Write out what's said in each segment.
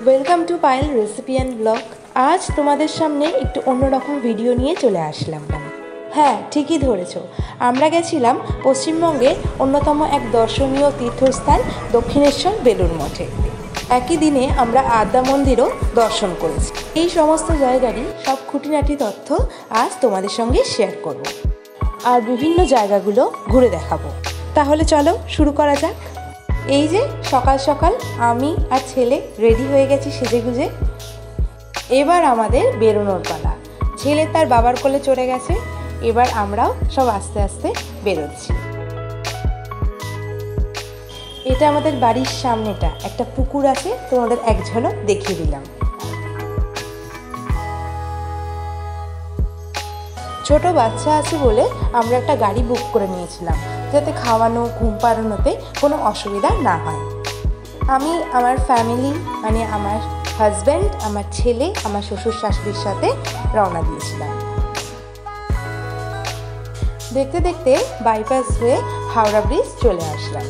Welcome to Payel recipe and blog. আজ তোমাদের সামনে একটু অন্যরকম ভিডিও নিয়ে চলে আসলাম। হ্যাঁ, ঠিকই ধরেছ, আমরা গেছিলাম পশ্চিমবঙ্গের অন্যতম এক দর্শনীয় তীর্থস্থান দক্ষিণেশ্বর বেলুড় মঠে। একই দিনে আমরা আদ্যা মন্দিরও দর্শন করেছি। এই সমস্ত জায়গারই সব খুঁটিনাটি তথ্য আজ তোমাদের সঙ্গে শেয়ার করব আর বিভিন্ন জায়গাগুলো ঘুরে দেখাবো। তাহলে চলো শুরু করা যাক। এই যে সকাল সকাল আমি আর ছেলে রেডি হয়ে গেছি সেজেগুজে। এবার আমাদের বেরোনোর পালা। ছেলে তার বাবার কোলে চড়ে গেছে, এবার আমরাও সব আস্তে আস্তে বেরোচ্ছি। এটা আমাদের বাড়ির সামনেটা একটা পুকুর আছে, তোমাদের এক ঝলক দেখিয়ে দিলাম। ছোট বাচ্চা আছে বলে আমরা একটা গাড়ি বুক করে নিয়েছিলাম, যাতে খাওয়ানো ঘুম পাড়ানোতে কোনো অসুবিধা না হয়। আমি আমার ফ্যামিলি মানে আমার হাজব্যান্ড, আমার ছেলে, আমার শ্বশুর শাশুড়ির সাথে রওনা দিয়েছিলাম। দেখতে দেখতে বাইপাস হয়ে হাওড়া ব্রিজ চলে আসলাম।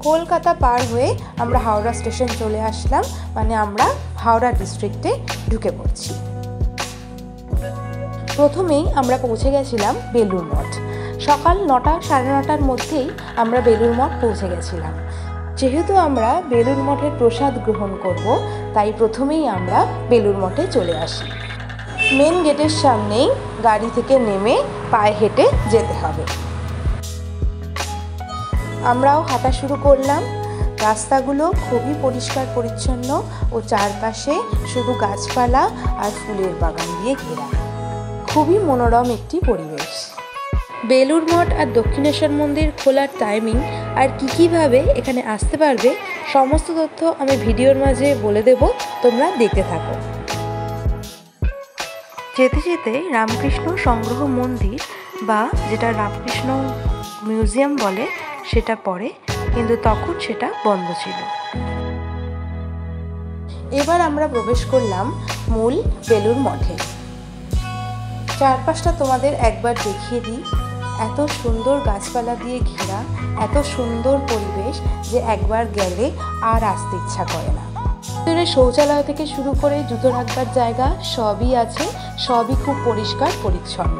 কলকাতা পার হয়ে আমরা হাওড়া স্টেশন চলে আসলাম, মানে আমরা হাওড়া ডিস্ট্রিক্টে ঢুকে পড়ছি। প্রথমেই আমরা পৌঁছে গেছিলাম বেলুড় মঠ। সকাল 9টা সাড়ে 9টার মধ্যেই আমরা বেলুড় মঠ পৌঁছে গেছিলাম। যেহেতু আমরা বেলুড় মঠের প্রসাদ গ্রহণ করব, তাই প্রথমেই আমরা বেলুড় মঠে চলে আসি। মেন গেটের সামনেই গাড়ি থেকে নেমে পায়ে হেঁটে যেতে হবে। আমরাও হাঁটা শুরু করলাম। রাস্তাগুলো খুবই পরিষ্কার পরিচ্ছন্ন ও চারপাশে শুধু গাছপালা আর ফুলের বাগান দিয়ে ঘেরা। খুবই মনোরম একটি পরিবেশ। বেলুড় মঠ আর দক্ষিণেশ্বর মন্দির খোলার টাইমিং আর কীভাবে এখানে আসতে পারবে সমস্ত তথ্য আমি ভিডিওর মাঝে বলে দেব, তোমরা দেখতে থাকো। যেতে যেতে রামকৃষ্ণ সংগ্রহ মন্দির বা যেটা রামকৃষ্ণ মিউজিয়াম বলে সেটা পড়ে, কিন্তু তখন সেটা বন্ধ ছিল। এবার আমরা প্রবেশ করলাম মূল বেলুড় মঠে। চারপাশটা তোমাদের একবার দেখিয়ে দিই। এত সুন্দর গাছপালা দিয়ে ঘেরা, এত সুন্দর পরিবেশ যে একবার গেলে আর আসতে ইচ্ছা করে না। ভিতরে শৌচালয় থেকে শুরু করে জুতো রাখবার জায়গা সবই আছে, সবই খুব পরিষ্কার পরিচ্ছন্ন।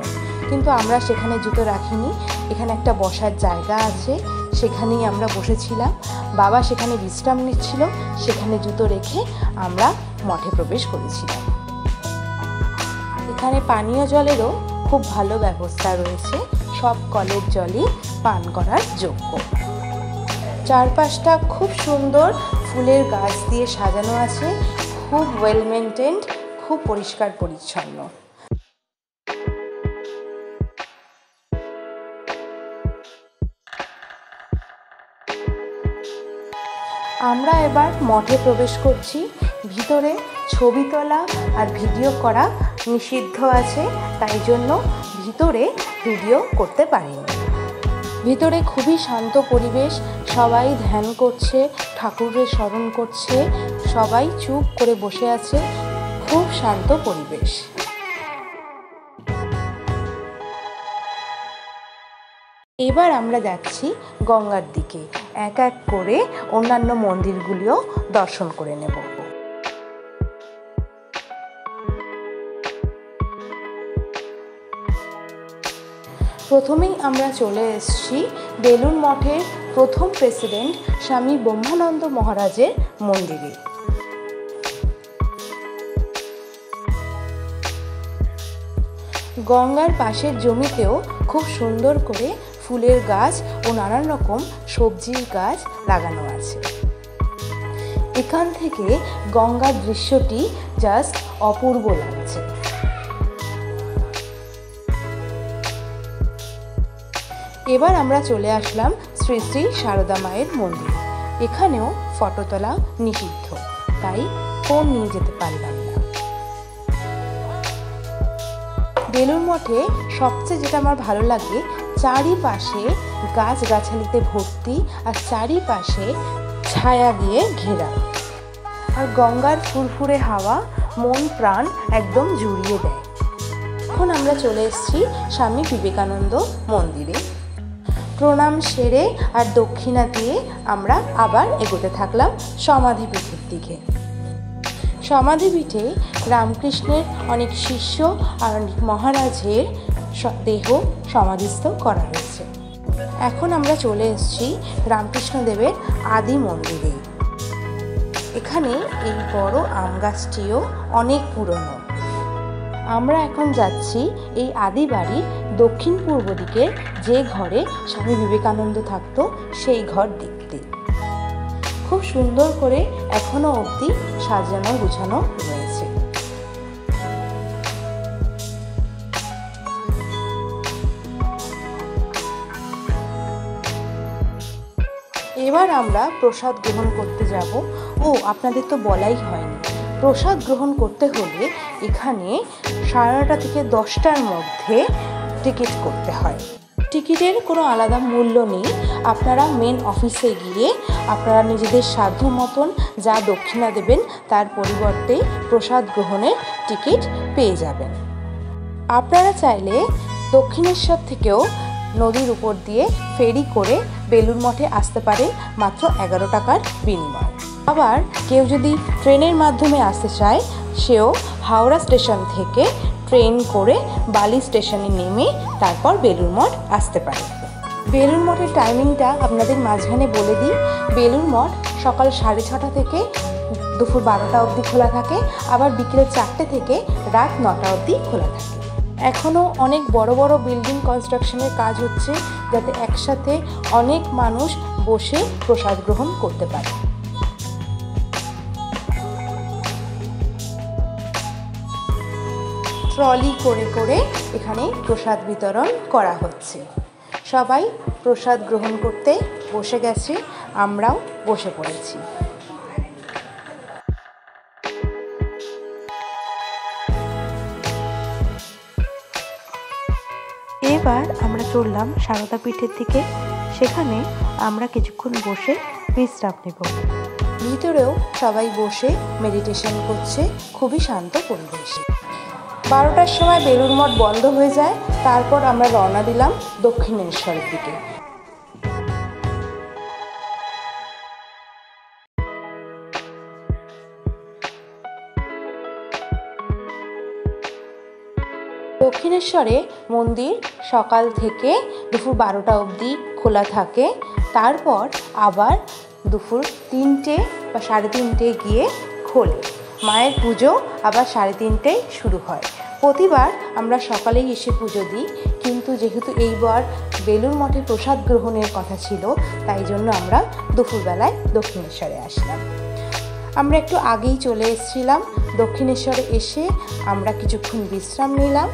কিন্তু আমরা সেখানে জুতো রাখিনি। এখানে একটা বসার জায়গা আছে, সেখানেই আমরা বসেছিলাম। বাবা সেখানে বিশ্রাম নিচ্ছিল, সেখানে জুতো রেখে আমরা মঠে প্রবেশ করেছিলাম। এখানে পানীয় জলেরও খুব ভালো ব্যবস্থা রয়েছে, সব কলের জলই পান করার যোগ্য। চারপাশটা খুব সুন্দর ফুলের গাছ দিয়ে সাজানো আছে, খুব ওয়েল মেনটেন্ড, খুব পরিষ্কার পরিচ্ছন্ন। আমরা এবার মঠে প্রবেশ করছি। ভিতরে ছবি তোলা আর ভিডিও করা নিষিদ্ধ আছে, তাই জন্য ভিতরে ভিডিও করতে পারিনি। ভিতরে খুবই শান্ত পরিবেশ, সবাই ধ্যান করছে, ঠাকুরের স্মরণ করছে, সবাই চুপ করে বসে আছে, খুব শান্ত পরিবেশ। এবার আমরা যাচ্ছি গঙ্গার দিকে, এক এক করে অন্যান্য মন্দিরগুলিও দর্শন করে নেব। প্রথমেই আমরা চলে এসেছি বেলুড় মঠের প্রথম প্রেসিডেন্ট স্বামী ব্রহ্মানন্দ মহারাজের মন্দিরে। গঙ্গার পাশের জমিতেও খুব সুন্দর করে ফুলের গাছ ও নানান রকম সবজির গাছ লাগানো আছে। এখান থেকে গঙ্গার দৃশ্যটি জাস্ট অপূর্ব লাগছে। এবার আমরা চলে আসলাম শ্রী শ্রী সারদা মায়ের মন্দির। এখানেও ফটো তোলা নিষিদ্ধ, তাই ফোন নিয়ে যেতে পারলাম না। বেলুড় মঠে সবচেয়ে যেটা আমার ভালো লাগে, চারিপাশে গাছগাছালিতে ভর্তি আর চারিপাশে ছায়া দিয়ে ঘেরা, আর গঙ্গার ফুরফুরে হাওয়া মন প্রাণ একদম জুড়িয়ে দেয়। আমরা চলে এসেছি স্বামী বিবেকানন্দ মন্দিরে। প্রণাম সেরে আর দক্ষিণা দিয়ে আমরা আবার এগোতে থাকলাম সমাধিপীঠের দিকে। সমাধিপীঠে রামকৃষ্ণের অনেক শিষ্য আর অনেক মহারাজের দেহ সমাধিস্থ করা হয়েছে। এখন আমরা চলে এসেছি রামকৃষ্ণদেবের আদি মন্দিরে। এখানে এই বড় আম গাছটিও অনেক পুরনো। আমরা এখন যাচ্ছি এই আদি বাড়ির দক্ষিণ পূর্ব দিকের যে ঘরে স্বামী বিবেকানন্দ থাকতো সেই ঘর দেখতে। খুব সুন্দর করে এখনো অবধি সাজানো গুছানো রয়েছে। এবার আমরা প্রসাদ গ্রহণ করতে যাব। ও আপনাদের তো বলাই হয়নি, প্রসাদ গ্রহণ করতে হলে এখানে 9:30 থেকে 10টার মধ্যে টিকিট করতে হয়। টিকিটের কোনো আলাদা মূল্য নেই। আপনারা মেন অফিসে গিয়ে আপনারা নিজেদের সাধ্য মতন যা দক্ষিণা দেবেন তার পরিবর্তে প্রসাদ গ্রহণের টিকিট পেয়ে যাবেন। আপনারা চাইলে দক্ষিণেশ্বর থেকেও নদীর উপর দিয়ে ফেরি করে বেলুড় মঠে আসতে পারে মাত্র 11 টাকার বিনিময়ে। আবার কেউ যদি ট্রেনের মাধ্যমে আসতে চায় সেও হাওড়া স্টেশন থেকে ট্রেন করে বালি স্টেশনে নেমে তারপর বেলুড় মঠ আসতে পারে। বেলুড় মঠের টাইমিংটা আপনাদের মাঝখানে বলে দিই। বেলুড় মঠ সকাল 6:30 থেকে দুপুর 12টা অবধি খোলা থাকে, আবার বিকেল 4টে থেকে রাত 9টা অবধি খোলা থাকে। এখনও অনেক বড় বড় বিল্ডিং কনস্ট্রাকশনের কাজ হচ্ছে যাতে একসাথে অনেক মানুষ বসে প্রসাদ গ্রহণ করতে পারে। ট্রলি করে করে এখানে প্রসাদ বিতরণ করা হচ্ছে। সবাই প্রসাদ গ্রহণ করতে বসে গেছে, আমরাও বসে পড়েছি। এবার আমরা চললাম সারদা পীঠের দিকে। সেখানে আমরা কিছুক্ষণ বসে বিশ্রাম নেব। ভিতরেও সবাই বসে মেডিটেশন করছে, খুবই শান্ত পরিবেশে। 12টার সময় বেলুড় মঠ বন্ধ হয়ে যায়। তারপর আমরা রওনা দিলাম দক্ষিণেশ্বরের দিকে। দক্ষিণেশ্বরে মন্দির সকাল থেকে দুপুর 12টা অবধি খোলা থাকে। তারপর আবার দুপুর 3টে বা 3:30 গিয়ে খোলে। মায়ের পুজো আবার 3:30টায় শুরু হয়। প্রতিবার আমরা সকালেই এসে পুজো দিই, কিন্তু যেহেতু এইবার বেলুড় মঠে প্রসাদ গ্রহণের কথা ছিল তাই জন্য আমরা দুপুরবেলায় দক্ষিণেশ্বরে আসলাম। আমরা একটু আগেই চলে এসেছিলাম। দক্ষিণেশ্বরে এসে আমরা কিছুক্ষণ বিশ্রাম নিলাম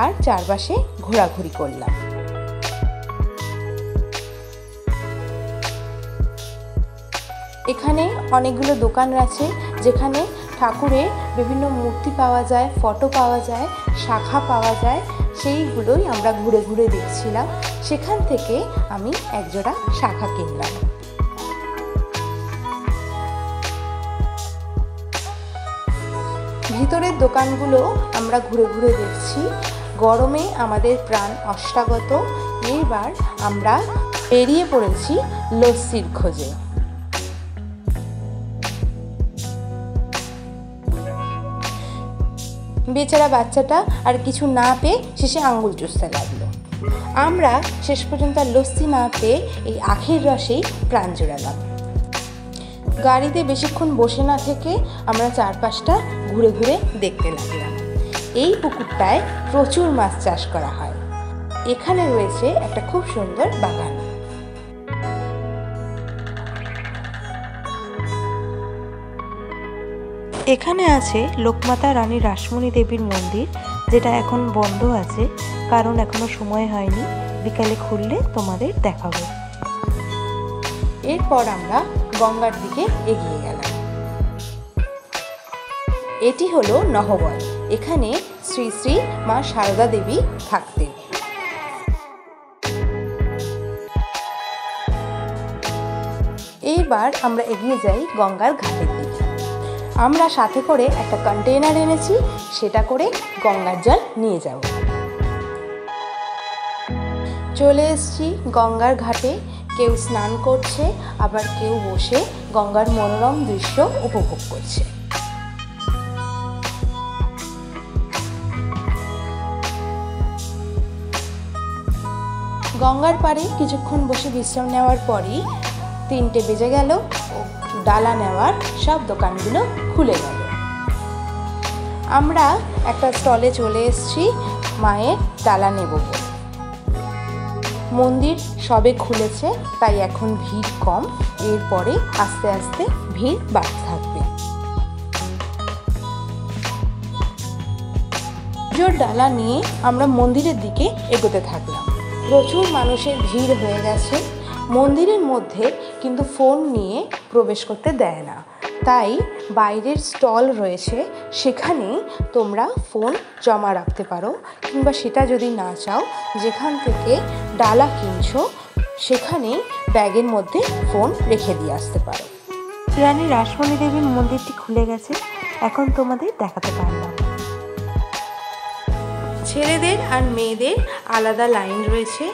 আর চারপাশে ঘোরাঘুরি করলাম। এখানে অনেকগুলো দোকান আছে যেখানে ঠাকুরের বিভিন্ন মূর্তি পাওয়া যায়, ফটো পাওয়া যায়, শাখা পাওয়া যায়। সেইগুলোই আমরা ঘুরে ঘুরে দেখছিলাম। সেখান থেকে আমি একজোড়া শাখা কিনলাম। ভিতরের দোকানগুলো আমরা ঘুরে ঘুরে দেখছি। গরমে আমাদের প্রাণ অষ্টাগত। এইবার আমরা বেরিয়ে পড়েছি লস্যির খোঁজে। বেচারা বাচ্চাটা আর কিছু না পেয়ে শেষে আঙ্গুল চুষতে লাগলো। আমরা শেষ পর্যন্ত লস্যি না পেয়ে এই আখের রসেই প্রাণ জোড়ালাম। গাড়িতে বেশিক্ষণ বসে না থেকে আমরা চারপাশটা ঘুরে ঘুরে দেখতে লাগলাম। এই পুকুরটায় প্রচুর মাছ চাষ করা হয়। এখানে রয়েছে একটা খুব সুন্দর বাগান। এখানে আছে লোকমাতা রানী রাসমণি দেবীর মন্দির, যেটা এখন বন্ধ আছে কারণ এখনো সময় হয়নি। বিকালে খুললে তোমাদের দেখাবো। এরপর আমরা গঙ্গার দিকে এগিয়ে গেলাম। এটি হলো নহবল। এখানে শ্রী শ্রী মা সারদা দেবী থাকতেন। এবার আমরা এগিয়ে যাই গঙ্গার ঘাটের দিকে। আমরা সাথে করে একটা কন্টেইনার এনেছি, সেটা করে গঙ্গার জল নিয়ে যাব। চলে এসেছি গঙ্গার ঘাটে। কেউ স্নান করছে, আবার কেউ বসে গঙ্গার মনোরম দৃশ্য উপভোগ করছে। গঙ্গার পাড়ে কিছুক্ষণ বসে বিশ্রাম নেওয়ার পরই 3টে বেজে গেল ও ডালা নেওয়ার সব দোকানগুলো খুলে গেল। আমরা একটা স্টলে চলে এসেছি মায়ের ডালা নেব বলে। মন্দির সবে খুলেছে, তাই এখন ভিড় কম। এরপরে আস্তে আস্তে ভিড় বাড়তে থাকবে। পুজোর ডালা নিয়ে আমরা মন্দিরের দিকে এগোতে থাকলাম। প্রচুর মানুষের ভিড় হয়ে গেছে। মন্দিরের মধ্যে কিন্তু ফোন নিয়ে প্রবেশ করতে দেয় না, তাই বাইরের স্টল রয়েছে, সেখানে তোমরা ফোন জমা রাখতে পারো, কিংবা সেটা যদি না চাও যেখান থেকে ডালা কিনছো সেখানে ব্যাগের মধ্যে ফোন রেখে দিয়ে আসতে পারো। রানী রাসমণি দেবীর মন্দিরটি খুলে গেছে, এখন তোমাদের দেখাতে পারলাম। ছেলেদের আর মেয়েদের আলাদা লাইন রয়েছে।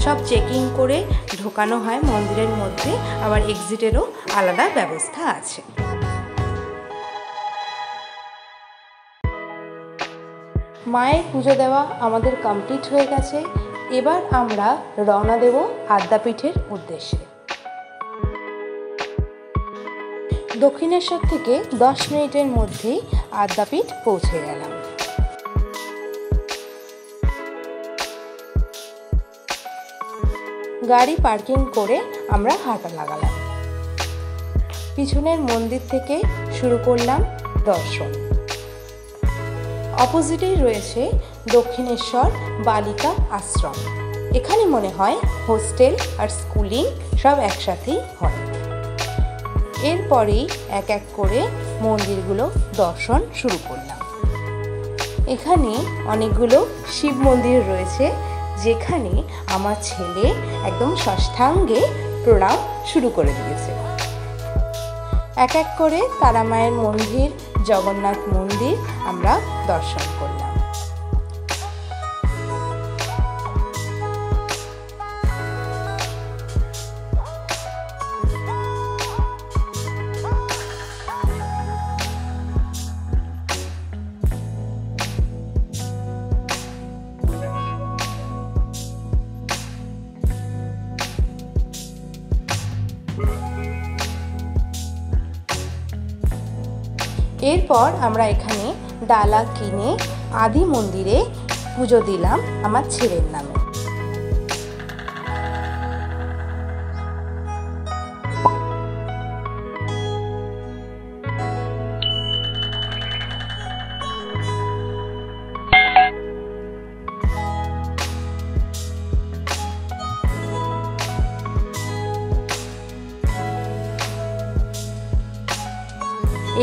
সব চেকিং করে ঢোকানো হয় মন্দিরের মধ্যে, আবার এক্সিটেরও আলাদা ব্যবস্থা আছে। মায়ের পুজো দেওয়া আমাদের কমপ্লিট হয়ে গেছে। এবার আমরা রওনা দেব আদ্যাপীঠের উদ্দেশ্যে। দক্ষিণেশ্বর থেকে 10 মিনিটের মধ্যেই আদ্যাপীঠ পৌঁছে গেলাম। গাড়ি পার্কিং করে আমরা হাঁটা লাগালাম। পিছনের মন্দির থেকে শুরু করলাম দর্শন। অপোজিটেই রয়েছে দক্ষিণেশ্বর বালিকা আশ্রম। এখানে মনে হয় হোস্টেল আর স্কুলিং সব একসাথেই হয়। এরপরেই এক এক করে মন্দিরগুলো দর্শন শুরু করলাম। এখানে অনেকগুলো শিব মন্দির রয়েছে, যেখানে আমার ছেলে একদম সাষ্টাঙ্গে প্রণাম শুরু করে দিয়েছে। এক এক করে তারা মায়ের মন্দির, জগন্নাথ মন্দির আমরা দর্শন করলাম। এরপর আমরা এখানে ডালা কিনে আদি মন্দিরে পুজো দিলাম আমার ছেলের নামে।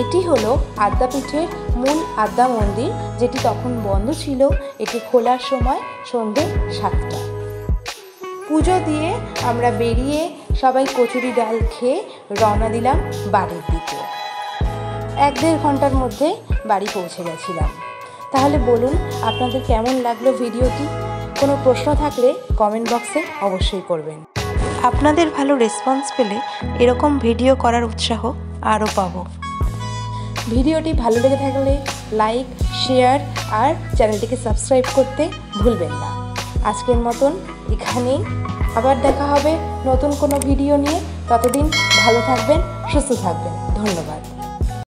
এটি হলো আদ্যাপীঠের মূল আদ্যা মন্দির, যেটি তখন বন্ধ ছিল। এটি খোলার সময় সন্ধ্যে 7টা। পুজো দিয়ে আমরা বেরিয়ে সবাই কচুরি ডাল খেয়ে রওনা দিলাম বাড়ির দিকে। 1-1.5 ঘন্টার মধ্যে বাড়ি পৌঁছে গেছিলাম। তাহলে বলুন আপনাদের কেমন লাগলো ভিডিওটি? কোনো প্রশ্ন থাকলে কমেন্ট বক্সে অবশ্যই করবেন। আপনাদের ভালো রেসপন্স পেলে এরকম ভিডিও করার উৎসাহ আরও পাবো। ভিডিওটি ভালো লেগে থাকলে লাইক, শেয়ার আর চ্যানেলটিকে সাবস্ক্রাইব করতে ভুলবেন না। আজকের মতন এখানেই, আবার দেখা হবে নতুন কোনো ভিডিও নিয়ে। ততদিন ভালো থাকবেন, সুস্থ থাকবেন। ধন্যবাদ।